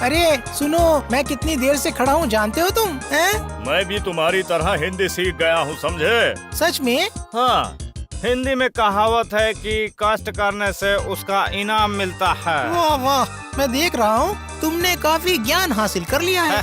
अरे सुनो, मैं कितनी देर से खड़ा हूँ जानते हो तुम? हैं? मैं भी तुम्हारी तरह हिंदी सीख गया हूँ, समझे? सच में? हाँ, हिंदी में कहावत है कि कष्ट करने से उसका इनाम मिलता है। वाह वाह, मैं देख रहा हूँ तुमने काफी ज्ञान हासिल कर लिया है।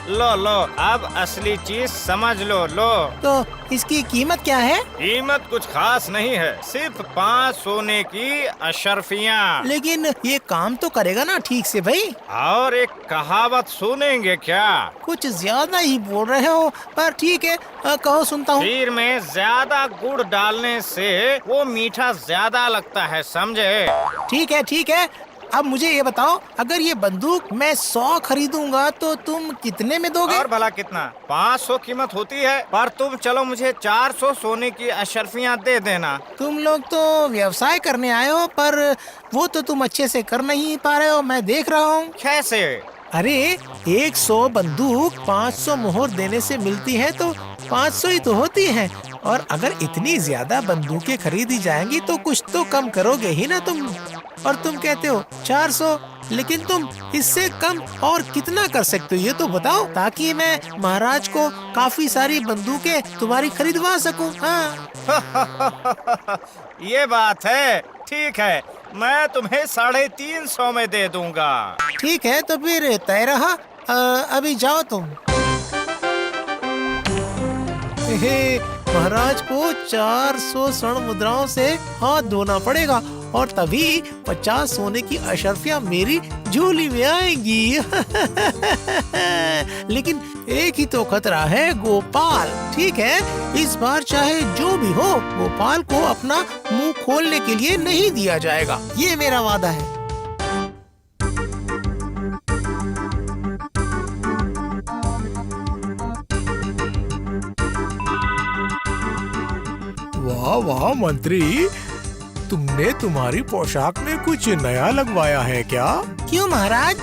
लो लो, अब असली चीज समझ लो। लो तो इसकी कीमत क्या है? कीमत कुछ खास नहीं है, सिर्फ 5 सोने की अशर्फियाँ। लेकिन ये काम तो करेगा ना ठीक से भाई? और एक कहावत सुनेंगे क्या? कुछ ज्यादा ही बोल रहे हो, पर ठीक है, कहो सुनता हूँ। खीर में ज्यादा गुड़ डालने से वो मीठा ज्यादा लगता है, समझे? ठीक है, अब मुझे ये बताओ, अगर ये बंदूक मैं 100 खरीदूंगा तो तुम कितने में दोगे? और भला कितना? 500 कीमत होती है, पर तुम चलो मुझे 400 सोने की अशर्फियाँ दे देना। तुम लोग तो व्यवसाय करने आए हो, पर वो तो तुम अच्छे से कर नहीं पा रहे हो, मैं देख रहा हूँ। कैसे? अरे 100 बंदूक 500 मोहर देने से मिलती है तो 500 ही तो होती है। और अगर इतनी ज्यादा बंदूकें खरीदी जाएंगी तो कुछ तो कम करोगे ही ना तुम। और तुम कहते हो 400, लेकिन तुम इससे कम और कितना कर सकते हो ये तो बताओ, ताकि मैं महाराज को काफी सारी बंदूकें तुम्हारी खरीदवा सकूं। हाँ। ये बात है, ठीक है, मैं तुम्हें 350 में दे दूंगा। ठीक है, तो फिर तय रहा। अभी जाओ तुम। महाराज को 400 स्वर्ण मुद्राओं से हाथ धोना पड़ेगा और तभी 50 सोने की अशर्फियाँ मेरी झोली में आएंगी। लेकिन एक ही तो खतरा है, गोपाल। ठीक है, इस बार चाहे जो भी हो, गोपाल को अपना मुंह खोलने के लिए नहीं दिया जाएगा, ये मेरा वादा है। वाह वाह मंत्री, तुमने तुम्हारी पोशाक में कुछ नया लगवाया है क्या? क्यों महाराज?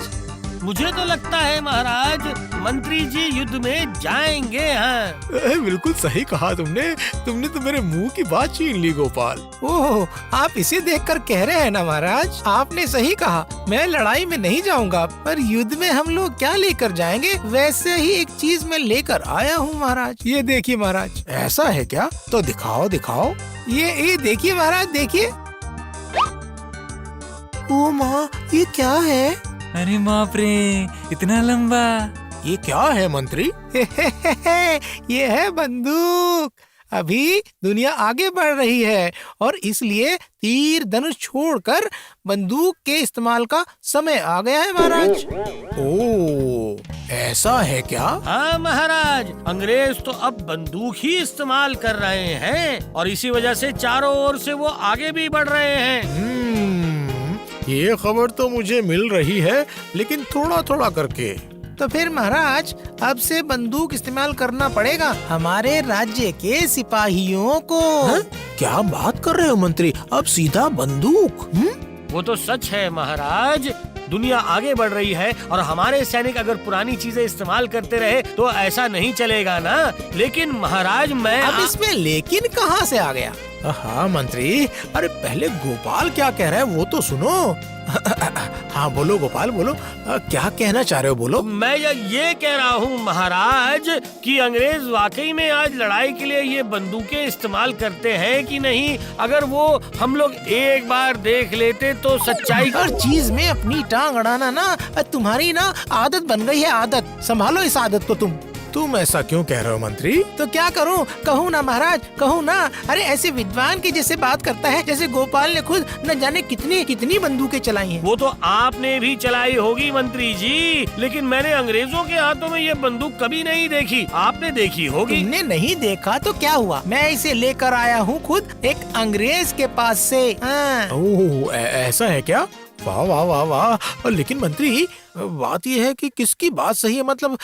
मुझे तो लगता है महाराज, मंत्री जी युद्ध में जाएंगे। हैं। बिल्कुल सही कहा तुमने तो मेरे मुंह की बात छीन ली गोपाल। ओह, आप इसे देखकर कह रहे हैं ना महाराज? आपने सही कहा, मैं लड़ाई में नहीं जाऊंगा, पर युद्ध में हम लोग क्या लेकर जाएंगे? वैसे ही एक चीज मैं लेकर आया हूँ महाराज। ये देखिए महाराज। ऐसा है क्या? तो दिखाओ। ये देखिए महाराज, देखिए। ओ माँ, ये क्या है? अरे बाप रे, इतना लंबा! ये क्या है मंत्री? ये है बंदूक। अभी दुनिया आगे बढ़ रही है और इसलिए तीर धनुष छोड़कर बंदूक के इस्तेमाल का समय आ गया है महाराज। ओह, ऐसा है क्या? हाँ महाराज, अंग्रेज तो अब बंदूक ही इस्तेमाल कर रहे हैं और इसी वजह से चारों ओर से वो आगे भी बढ़ रहे हैं। ये खबर तो मुझे मिल रही है, लेकिन थोड़ा थोड़ा करके। तो फिर महाराज, अब से बंदूक इस्तेमाल करना पड़ेगा हमारे राज्य के सिपाहियों को। क्या बात कर रहे हो मंत्री? अब सीधा बंदूक? वो तो सच है महाराज, दुनिया आगे बढ़ रही है और हमारे सैनिक अगर पुरानी चीजें इस्तेमाल करते रहे तो ऐसा नहीं चलेगा ना। लेकिन महाराज मैं अब इसमें लेकिन कहाँ से आ गया? हाँ मंत्री, अरे पहले गोपाल क्या कह रहा है वो तो सुनो। हाँ बोलो गोपाल, बोलो, क्या कहना चाह रहे हो, बोलो। मैं ये कह रहा हूँ महाराज कि अंग्रेज वाकई में आज लड़ाई के लिए ये बंदूकें इस्तेमाल करते हैं कि नहीं, अगर वो हम लोग एक बार देख लेते तो सच्चाई। हर चीज में अपनी टांग अड़ाना ना तुम्हारी ना आदत बन गई है, आदत। संभालो इस आदत को तुम ऐसा क्यों कह रहे हो मंत्री? तो क्या करूं? कहूं ना महाराज, कहूं ना? अरे ऐसे विद्वान की जैसे बात करता है जैसे गोपाल ने खुद न जाने कितनी बंदूकें चलाई हैं। वो तो आपने भी चलाई होगी मंत्री जी, लेकिन मैंने अंग्रेजों के हाथों में ये बंदूक कभी नहीं देखी, आपने देखी होगी। तुमने नहीं देखा तो क्या हुआ, मैं इसे लेकर आया हूँ खुद एक अंग्रेज के पास से। ओह, ऐसा है क्या? वाह वाह वाह वाह। लेकिन मंत्री, बात यह है कि किसकी बात सही है, मतलब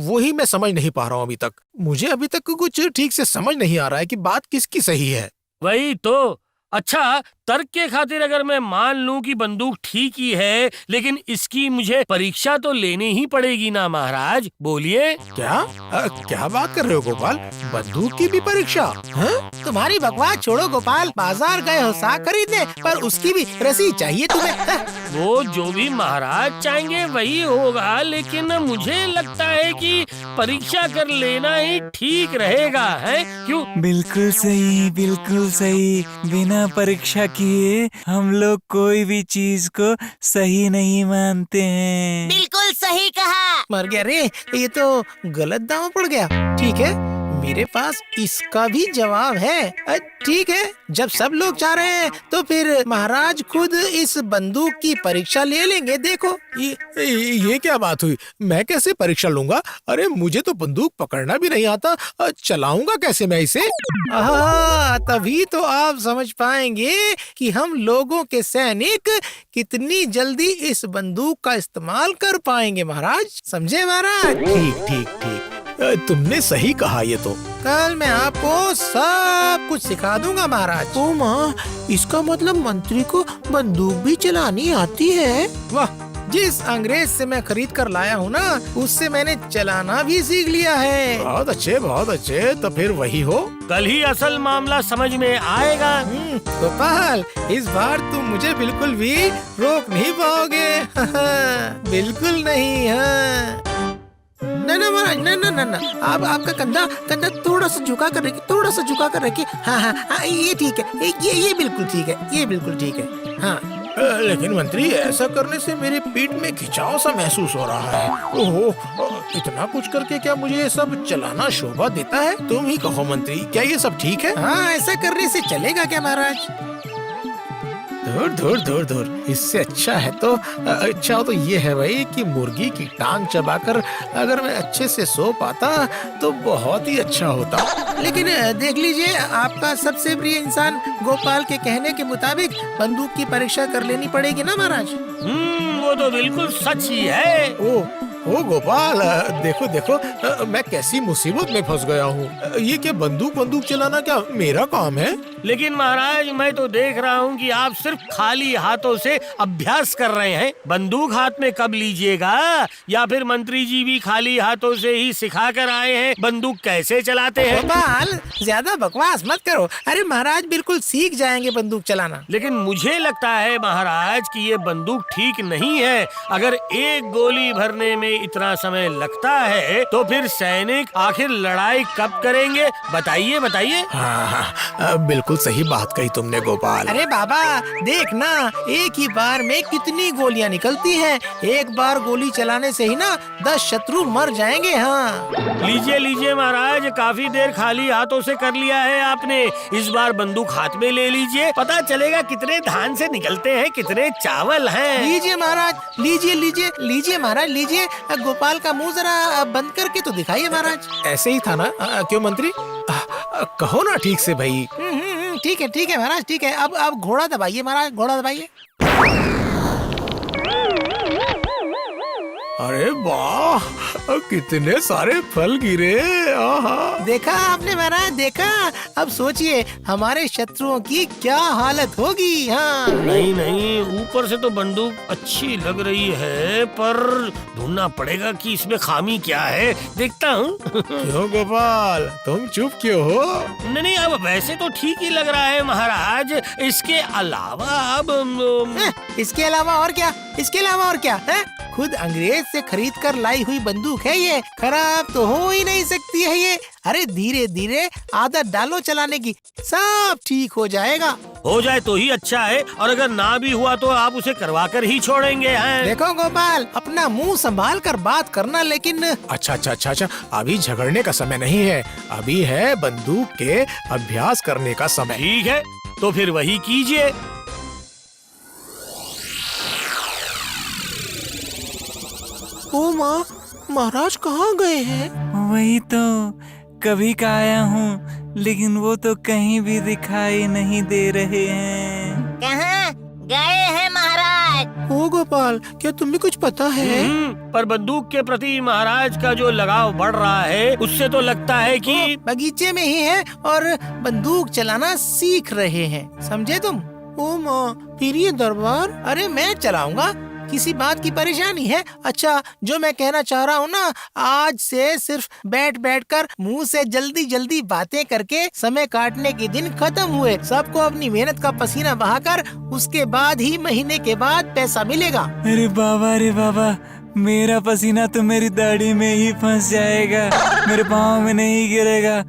वही मैं समझ नहीं पा रहा हूँ अभी तक। मुझे अभी तक कुछ ठीक से समझ नहीं आ रहा है कि बात किसकी सही है। वही तो। अच्छा, तर्क के खातिर अगर मैं मान लूं कि बंदूक ठीक ही है, लेकिन इसकी मुझे परीक्षा तो लेनी ही पड़ेगी ना महाराज। बोलिए। क्या बात कर रहे हो गोपाल? बंदूक की भी परीक्षा? हाँ? तुम्हारी बकवास छोड़ो गोपाल, बाजार गए हो साग खरीदने, पर उसकी भी रसीद चाहिए तुम्हें। वो जो भी महाराज चाहेंगे वही होगा, लेकिन मुझे लगता है कि परीक्षा कर लेना ही ठीक रहेगा, है क्यों? बिल्कुल सही, बिल्कुल सही। बिना परीक्षा किए हम लोग कोई भी चीज को सही नहीं मानते हैं। बिल्कुल सही कहा। मर गया रे, ये तो गलत दांव पड़ गया। ठीक है, मेरे पास इसका भी जवाब है। ठीक है, जब सब लोग चाह रहे हैं तो फिर महाराज खुद इस बंदूक की परीक्षा ले लेंगे। देखो ये क्या बात हुई? मैं कैसे परीक्षा लूंगा? अरे मुझे तो बंदूक पकड़ना भी नहीं आता, चलाऊंगा कैसे मैं इसे? तभी तो आप समझ पाएंगे कि हम लोगों के सैनिक कितनी जल्दी इस बंदूक का इस्तेमाल कर पाएंगे महाराज। समझे महाराज? ठीक ठीक ठीक, तुमने सही कहा। ये तो कल मैं आपको सब कुछ सिखा दूंगा महाराज। ओ माँ, इसका मतलब मंत्री को बंदूक भी चलानी आती है? वाह, जिस अंग्रेज से मैं खरीद कर लाया हूँ ना, उससे मैंने चलाना भी सीख लिया है। बहुत अच्छे, बहुत अच्छे। तो फिर वही हो। कल ही असल मामला समझ में आएगा। गोपाल, इस बार तुम मुझे बिल्कुल भी रोक नहीं पाओगे। बिल्कुल नहीं। हाँ ना महाराज, ना। आप आपका कंधा थोड़ा सा झुका कर रखिए, थोड़ा सा झुका कर रखिए। हाँ, ये ठीक है, ये बिल्कुल ठीक है, ये बिल्कुल ठीक है। हाँ, लेकिन मंत्री, ऐसा करने से मेरे पीठ में खिंचाव सा महसूस हो रहा है। ओहो, इतना कुछ करके क्या मुझे ये सब चलाना शोभा देता है? तुम ही कहो मंत्री, क्या ये सब ठीक है? हाँ, ऐसा करने से चलेगा क्या महाराज? धुर, इससे अच्छा तो ये है भाई कि मुर्गी की टांग चबाकर अगर मैं अच्छे से सो पाता तो बहुत ही अच्छा होता। लेकिन देख लीजिए, आपका सबसे प्रिय इंसान गोपाल के कहने के मुताबिक बंदूक की परीक्षा कर लेनी पड़ेगी ना महाराज? वो तो बिल्कुल सच ही है। ओ गोपाल, देखो, मैं कैसी मुसीबत में फंस गया हूँ। ये क्या बंदूक चलाना क्या मेरा काम है? लेकिन महाराज, मैं तो देख रहा हूँ कि आप सिर्फ खाली हाथों से अभ्यास कर रहे हैं। बंदूक हाथ में कब लीजिएगा? या फिर मंत्री जी भी खाली हाथों से ही सिखा कर आए हैं बंदूक कैसे चलाते हैं? गोपाल, ज्यादा बकवास मत करो। अरे महाराज बिल्कुल सीख जाएंगे बंदूक चलाना। लेकिन मुझे लगता है महाराज कि ये बंदूक ठीक नहीं है। अगर एक गोली भरने में इतना समय लगता है तो फिर सैनिक आखिर लड़ाई कब करेंगे? बताइए। हाँ, बिल्कुल सही बात कही तुमने गोपाल। अरे बाबा, देखना, एक ही बार में कितनी गोलियां निकलती हैं। एक बार गोली चलाने से ही ना 10 शत्रु मर जाएंगे। हाँ, लीजिए महाराज, काफी देर खाली हाथों से कर लिया है आपने। इस बार बंदूक हाथ में ले लीजिए, पता चलेगा कितने धान से निकलते हैं, कितने चावल हैं। लीजिए महाराज, लीजिए महाराज, लीजिए। गोपाल का मुंह जरा बंद करके तो दिखाइए महाराज। ऐसे ही था ना? क्यों मंत्री? कहो ना ठीक से भाई। ठीक है महाराज, ठीक है। अब घोड़ा दबाइए महाराज, घोड़ा दबाइए। अरे वाह, कितने सारे फल गिरे। देखा आपने महाराज, देखा? अब सोचिए हमारे शत्रुओं की क्या हालत होगी। हाँ, नहीं, ऊपर से तो बंदूक अच्छी लग रही है, पर ढूंढना पड़ेगा कि इसमें खामी क्या है। देखता हूँ। क्यों गोपाल, तुम चुप क्यों हो? नहीं, अब वैसे तो ठीक ही लग रहा है महाराज। इसके अलावा इसके अलावा और क्या है? खुद अंग्रेज से खरीद कर लाई हुई बंदूक है ये, खराब तो हो ही नहीं सकती है ये। अरे धीरे धीरे आदत डालो चलाने की, सब ठीक हो जाएगा। हो जाए तो ही अच्छा है, और अगर ना भी हुआ तो आप उसे करवा कर ही छोड़ेंगे हैं। देखो गोपाल, अपना मुंह संभाल कर बात करना। लेकिन अच्छा, अभी झगड़ने का समय नहीं है, अभी है बंदूक के अभ्यास करने का समय। ठीक है, तो फिर वही कीजिए। ओ माँ, महाराज कहाँ गए हैं? वही तो, कभी का आया हूँ, लेकिन वो तो कहीं भी दिखाई नहीं दे रहे हैं। कहाँ गए हैं महाराज? ओ गोपाल, क्या तुम्हें कुछ पता है? पर बंदूक के प्रति महाराज का जो लगाव बढ़ रहा है, उससे तो लगता है कि बगीचे में ही है और बंदूक चलाना सीख रहे हैं। समझे तुम? ओ माँ, फिर ये दरबार? अरे मैं चलाऊंगा, किसी बात की परेशानी है? अच्छा, जो मैं कहना चाह रहा हूँ ना, आज से सिर्फ बैठ बैठ कर मुंह से जल्दी जल्दी बातें करके समय काटने के दिन खत्म हुए। सबको अपनी मेहनत का पसीना बहाकर उसके बाद ही महीने के बाद पैसा मिलेगा। अरे बाबा, मेरा पसीना तो मेरी दाढ़ी में ही फंस जाएगा, मेरे पाँव में नहीं गिरेगा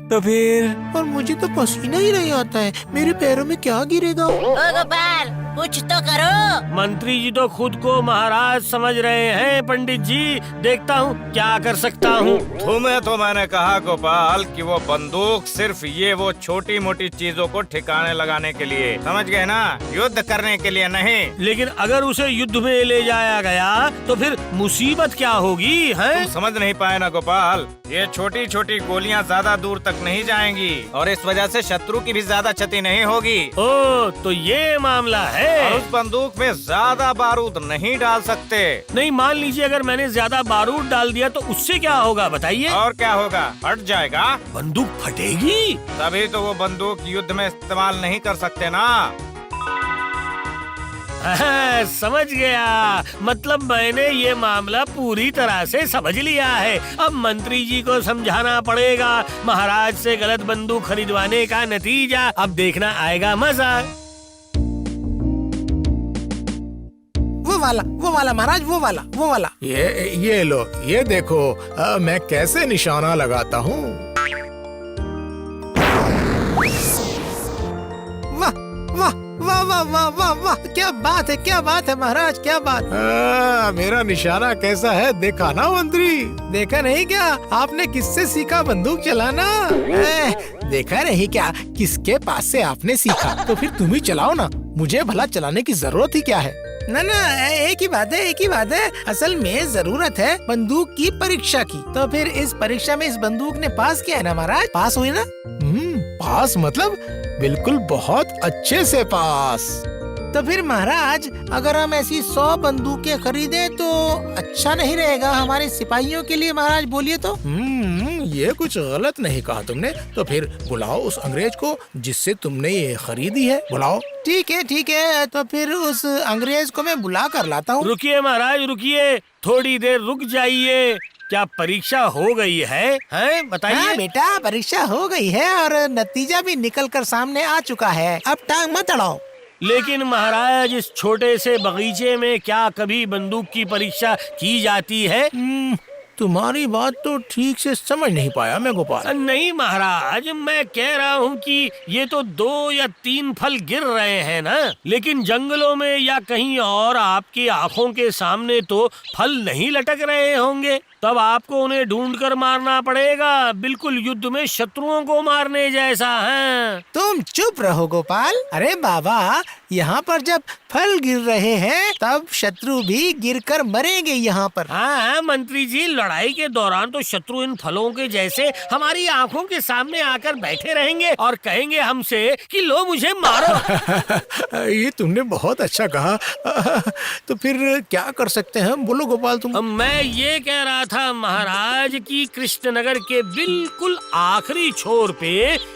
तो फिर। और मुझे तो पसीना ही नहीं आता है, मेरे पैरों में क्या गिरेगा? ओ गोपाल, कुछ तो करो। मंत्री जी तो खुद को महाराज समझ रहे हैं। पंडित जी, देखता हूँ क्या कर सकता हूँ। तुम्हें तो मैंने कहा गोपाल कि वो बंदूक सिर्फ ये वो छोटी मोटी चीजों को ठिकाने लगाने के लिए, समझ गए ना, युद्ध करने के लिए नहीं। लेकिन अगर उसे युद्ध में ले जाया गया तो फिर मुसीबत क्या होगी, हैं? तुम समझ नहीं पाए ना गोपाल, ये छोटी छोटी गोलियां ज्यादा दूर तक नहीं जाएंगी और इस वजह से शत्रु की भी ज्यादा क्षति नहीं होगी। ओ, तो ये मामला है। और उस बंदूक में ज्यादा बारूद नहीं डाल सकते। नहीं, मान लीजिए अगर मैंने ज्यादा बारूद डाल दिया तो उससे क्या होगा बताइए? और क्या होगा, फट जाएगा। बंदूक फटेगी? तभी तो वो बंदूक युद्ध में इस्तेमाल नहीं कर सकते ना। समझ गया, मतलब मैंने ये मामला पूरी तरह से समझ लिया है। अब मंत्री जी को समझाना पड़ेगा महाराज से गलत बंदूक खरीदवाने का नतीजा अब देखना आएगा मजा। वो वाला महाराज, वो वाला। ये लो, ये देखो, मैं कैसे निशाना लगाता हूँ। वाह वाह वाह वाह वाह वाह वाह, क्या बात है महाराज, क्या बात। मेरा निशाना कैसा है, देखा ना मंत्री? देखा नहीं क्या? आपने किससे सीखा बंदूक चलाना? देखा नहीं क्या किसके पास से आपने सीखा? तो फिर तुम ही चलाओ ना, मुझे भला चलाने की जरूरत ही क्या है? ना, एक ही बात है। असल में जरूरत है बंदूक की परीक्षा की। तो फिर इस परीक्षा में इस बंदूक ने पास किया है ना महाराज, पास हुई ना? पास मतलब बिल्कुल बहुत अच्छे से पास। तो फिर महाराज, अगर हम ऐसी 100 बंदूकें खरीदे तो अच्छा नहीं रहेगा हमारे सिपाहियों के लिए? महाराज बोलिए तो। ये कुछ गलत नहीं कहा तुमने। तो फिर बुलाओ उस अंग्रेज को जिससे तुमने ये खरीदी है, बुलाओ। ठीक है, तो फिर उस अंग्रेज को मैं बुला कर लाता हूँ। रुकिए महाराज, रुकिए, थोड़ी देर रुक जाइए। क्या परीक्षा हो गई है? बताइए। हाँ बेटा, परीक्षा हो गई है और नतीजा भी निकल कर सामने आ चुका है। अब टांग मत अड़ाओ। लेकिन महाराज, इस छोटे से बगीचे में क्या कभी बंदूक की परीक्षा की जाती है? तुम्हारी बात तो ठीक से समझ नहीं पाया मैं गोपाल। नहीं महाराज, मैं कह रहा हूँ कि ये तो 2 या 3 फल गिर रहे हैं ना, लेकिन जंगलों में या कहीं और आपकी आंखों के सामने तो फल नहीं लटक रहे होंगे। तब आपको उन्हें ढूंढकर मारना पड़ेगा, बिल्कुल युद्ध में शत्रुओं को मारने जैसा है। तुम चुप रहो गोपाल। अरे बाबा, यहाँ पर जब फल गिर रहे हैं तब शत्रु भी गिरकर मरेंगे यहाँ पर। हाँ मंत्री जी, लड़ाई के दौरान तो शत्रु इन फलों के जैसे हमारी आंखों के सामने आकर बैठे रहेंगे और कहेंगे हमसे कि लो मुझे मारो। ये तुमने बहुत अच्छा कहा। तो फिर क्या कर सकते हैं, बोलो गोपाल तुम। मैं ये कह रहा था महाराज कि कृष्णनगर के बिल्कुल आखिरी छोर पे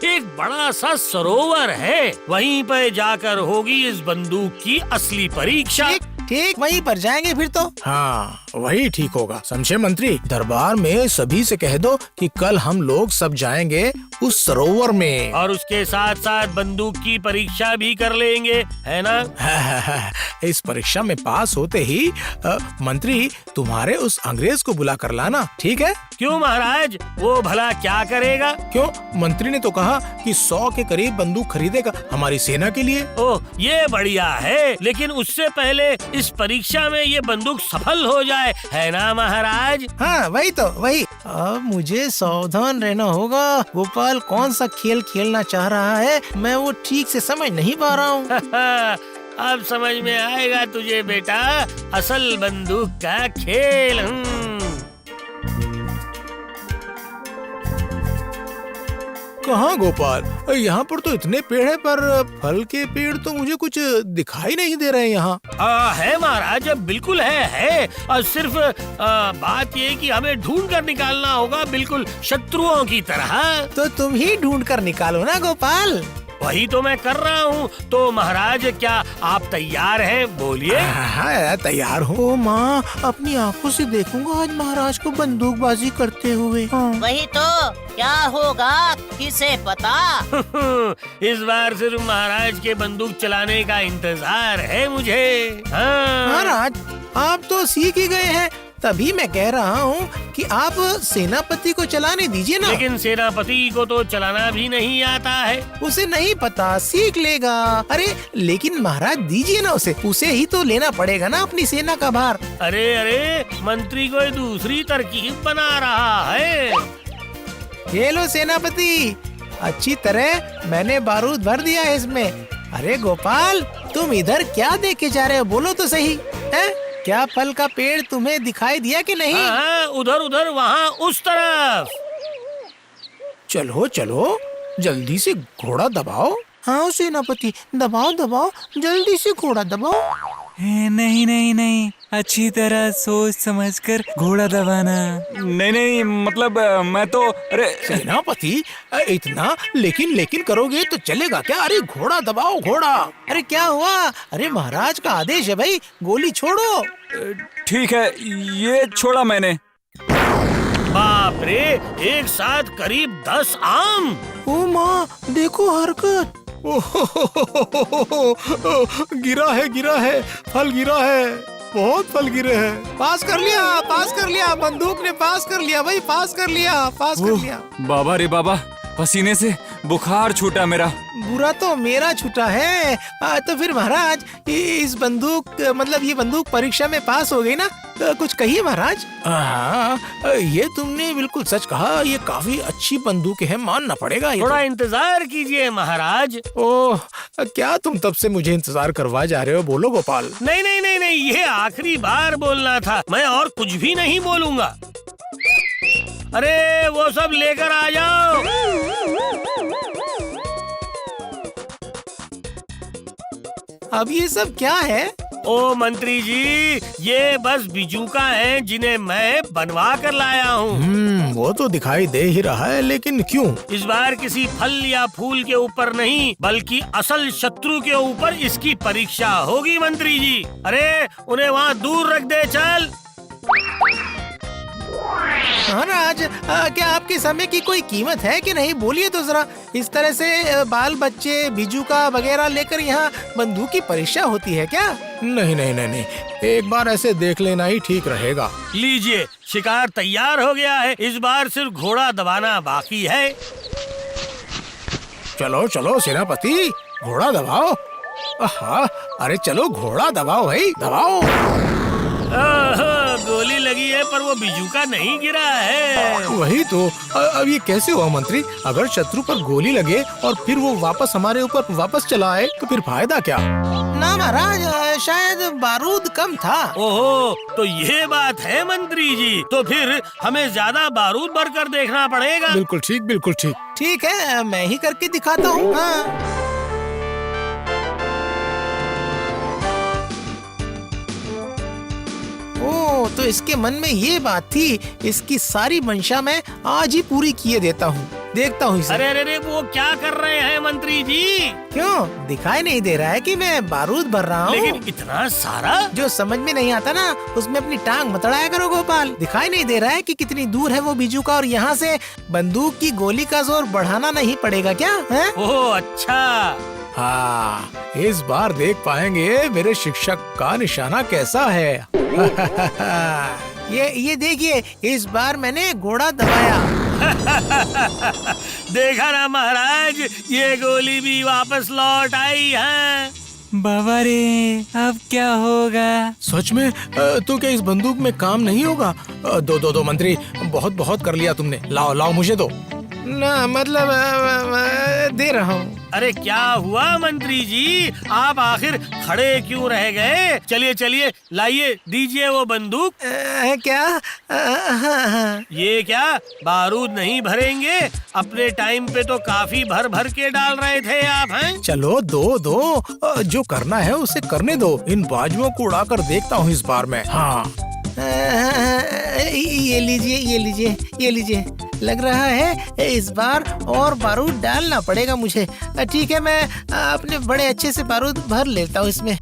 एक बड़ा सा सरोवर है, वहीं पर जाकर होगी इस बंदूक की असली परीक्षा। ठीक, वहीं पर जाएंगे फिर तो। हाँ, वही ठीक होगा। समझे मंत्री? दरबार में सभी से कह दो कि कल हम लोग सब जाएंगे उस सरोवर में, और उसके साथ साथ बंदूक की परीक्षा भी कर लेंगे, है ना? इस परीक्षा में पास होते ही मंत्री तुम्हारे उस अंग्रेज को बुला कर लाना, ठीक है? क्यों महाराज, वो भला क्या करेगा? क्यों? मंत्री ने तो कहा कि 100 के करीब बंदूक खरीदेगा हमारी सेना के लिए। ओह, ये बढ़िया है, लेकिन उससे पहले इस परीक्षा में ये बंदूक सफल हो जाए, है ना महाराज? हाँ वही तो, वही। अब मुझे सावधान रहना होगा। गोपाल कौन सा खेल खेलना चाह रहा है, मैं वो ठीक से समझ नहीं पा रहा हूँ। अब समझ में आएगा तुझे बेटा, असल बंदूक का खेल। कहाँ गोपाल? यहाँ पर तो इतने पेड़ है, पर फल के पेड़ तो मुझे कुछ दिखाई नहीं दे रहे यहाँ। है महाराज, बिल्कुल है। और सिर्फ बात ये कि हमें ढूंढ कर निकालना होगा, बिल्कुल शत्रुओं की तरह। तो तुम ही ढूंढ कर निकालो ना गोपाल। वही तो मैं कर रहा हूँ। तो महाराज क्या आप तैयार हैं? बोलिए। हाँ तैयार हो। माँ अपनी आंखों से देखूंगा आज महाराज को बंदूकबाजी करते हुए। हाँ। वही तो, क्या होगा किसे पता। इस बार सिर्फ महाराज के बंदूक चलाने का इंतजार है मुझे। हाँ। महाराज आप तो सीख ही गए हैं, तभी मैं कह रहा हूँ कि आप सेनापति को चलाने दीजिए ना। लेकिन सेनापति को तो चलाना भी नहीं आता है। उसे नहीं पता, सीख लेगा। अरे लेकिन महाराज दीजिए ना उसे ही तो लेना पड़ेगा ना अपनी सेना का भार। अरे अरे, मंत्री कोई दूसरी तरकीब बना रहा है। ये लो सेनापति, अच्छी तरह मैंने बारूद भर दिया है इसमें। अरे गोपाल, तुम इधर क्या देखे जा रहे हो, बोलो तो सही है? क्या फल का पेड़ तुम्हें दिखाई दिया कि नहीं? हाँ, उधर उधर वहाँ उस तरफ। चलो चलो जल्दी से घोड़ा दबाओ। हाँ सेनापति, दबाओ दबाओ, जल्दी से घोड़ा दबाओ। नहीं नहीं नहीं, अच्छी तरह सोच समझकर घोड़ा दबाना। नहीं नहीं, मतलब मैं तो अरे सेनापति इतना लेकिन करोगे तो चलेगा क्या? अरे घोड़ा दबाओ घोड़ा। अरे क्या हुआ? अरे महाराज का आदेश है भाई, गोली छोड़ो। ठीक है, ये छोड़ा मैंने। बाप रे, एक साथ करीब 10 आम। ओ माँ देखो हरकत। गिरा है, फल गिरा है, बहुत फल गिरे हैं। पास कर लिया, बंदूक ने पास कर लिया भाई, पास कर लिया। बाबा रे बाबा, पसीने से बुखार छूटा मेरा। बुरा तो मेरा छूटा है। तो फिर महाराज इस बंदूक मतलब ये बंदूक परीक्षा में पास हो गई ना? कुछ कहिए महाराज। हाँ ये तुमने बिल्कुल सच कहा, ये काफी अच्छी बंदूक है, मानना पड़ेगा। थोड़ा इंतजार कीजिए महाराज। ओह, क्या तुम तब से मुझे इंतजार करवा जा रहे हो? बोलो गोपाल। नहीं नहीं नहीं नहीं, ये आखिरी बार बोलना था, मैं और कुछ भी नहीं बोलूंगा। अरे वो सब लेकर आ जाओ। अब ये सब क्या है? ओ मंत्री जी, ये बस बिजूका हैं जिन्हें मैं बनवा कर लाया हूँ। वो तो दिखाई दे ही रहा है, लेकिन क्यों? इस बार किसी फल या फूल के ऊपर नहीं, बल्कि असल शत्रु के ऊपर इसकी परीक्षा होगी मंत्री जी। अरे उन्हें वहाँ दूर रख दे, चल। महाराज क्या आपके समय की कोई कीमत है कि नहीं? बोलिए तो जरा। इस तरह से बाल बच्चे बिजूका वगैरह लेकर यहाँ बंदूक की परीक्षा होती है क्या? नहीं, एक बार ऐसे देख लेना ही ठीक रहेगा। लीजिए, शिकार तैयार हो गया है, इस बार सिर्फ घोड़ा दबाना बाकी है। चलो सेनापति, घोड़ा दबाओ। अरे चलो घोड़ा दबाओ भाई, दबाओ। गोली लगी है पर वो बिजूका नहीं गिरा है। वही तो, अब ये कैसे हुआ मंत्री? अगर शत्रु पर गोली लगे और फिर वो वापस हमारे ऊपर वापस चला आए तो फिर फायदा क्या? ना महाराज, शायद बारूद कम था। ओहो, तो ये बात है मंत्री जी, तो फिर हमें ज्यादा बारूद भरकर देखना पड़ेगा। बिल्कुल ठीक। ठीक है, मैं ही करके दिखाता हूँ। हाँ। तो इसके मन में ये बात थी, इसकी सारी मंशा मैं आज ही पूरी किए देता हूँ। देखता हूँ इसे। अरे वो क्या कर रहे हैं मंत्री जी? क्यों दिखाई नहीं दे रहा है कि मैं बारूद भर रहा हूँ? लेकिन इतना सारा जो समझ में नहीं आता ना, उसमें अपनी टांग मत अड़ाया करो गोपाल। दिखाई नहीं दे रहा है कि कितनी दूर है वो बिजूका, और यहाँ से बंदूक की गोली का जोर बढ़ाना नहीं पड़ेगा क्या? है? ओह अच्छा। हाँ, इस बार देख पाएंगे मेरे शिक्षक का निशाना कैसा है। ये देखिए, इस बार मैंने घोड़ा दबाया। देखा ना महाराज, ये गोली भी वापस लौट आई है। बाबा रे, अब क्या होगा? सच में? तो क्या इस बंदूक में काम नहीं होगा? दो मंत्री, बहुत कर लिया तुमने। लाओ मुझे दो ना, मतलब दे रहा हूँ। अरे क्या हुआ मंत्री जी, आप आखिर खड़े क्यों रह गए? चलिए लाइए, दीजिए वो बंदूक। क्या? ये क्या बारूद नहीं भरेंगे? अपने टाइम पे तो काफी भर के डाल रहे थे आप। हैं? चलो दो, जो करना है उसे करने दो। इन बाजुओं को उड़ाकर देखता हूँ इस बार मैं। हाँ, ये लीजिए। लग रहा है इस बार और बारूद डालना पड़ेगा मुझे। ठीक है, मैं अपने बड़े अच्छे से बारूद भर लेता हूँ इसमें,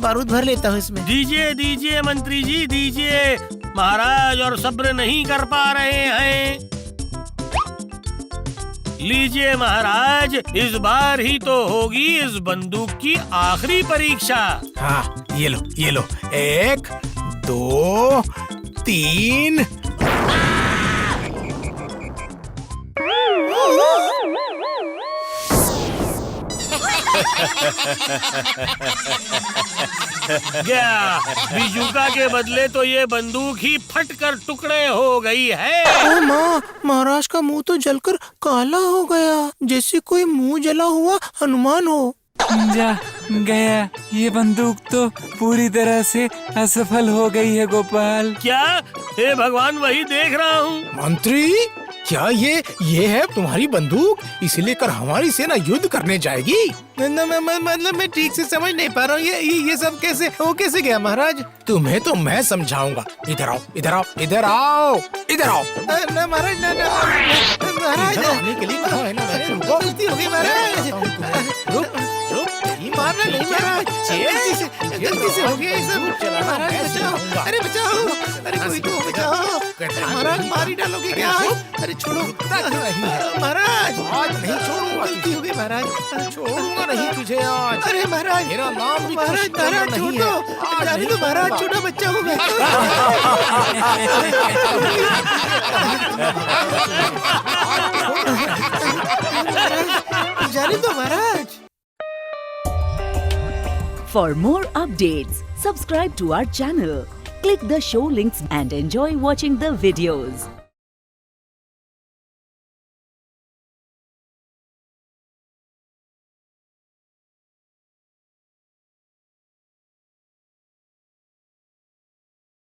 बारूद भर लेता हूँ इसमें। दीजिए दीजिए मंत्री जी, दीजिए। महाराज और सब्र नहीं कर पा रहे हैं। लीजिए महाराज, इस बार ही तो होगी इस बंदूक की आखिरी परीक्षा। हाँ, ये लो 1 2 3। क्या बिजुका के बदले तो ये बंदूक ही फट कर टुकड़े हो गई है। ओ माँ, महाराज का मुंह तो जलकर काला हो गया, जैसे कोई मुंह जला हुआ हनुमान हो। जा गया, ये बंदूक तो पूरी तरह से असफल हो गई है गोपाल। क्या? हे भगवान, वही देख रहा हूँ। मंत्री, क्या ये है तुम्हारी बंदूक? इसे लेकर हमारी सेना युद्ध करने जाएगी? मतलब मैं ठीक से समझ नहीं पा रहा हूँ, ये सब कैसे गया महाराज? तुम्हें तो मैं समझाऊंगा। इधर आओ। ना महाराज, महाराज आने के लिए कहा है ना मैंने, रुको। गलती हो गई महाराज। रुक, नहीं मारना, नहीं महाराज, गलती से हो गया ये सब। महाराज बचाओ, अरे बचाओ, अरे कोई तो बचाओ। महाराज मार ही डालोगे क्या? अरे छोड़ो महाराज, आज नहीं छोड़ूंगा। गलती हो गई महाराज, छोड़ूंगा नहीं तुझे आज। अरे महाराज, मेरा नाम भी महाराज छोड़ दो, जाने दो महाराज, छोटा बच्चा हूँ मैं। जाने दो महाराज। For more updates, subscribe to our channel, click the show links and enjoy watching the videos.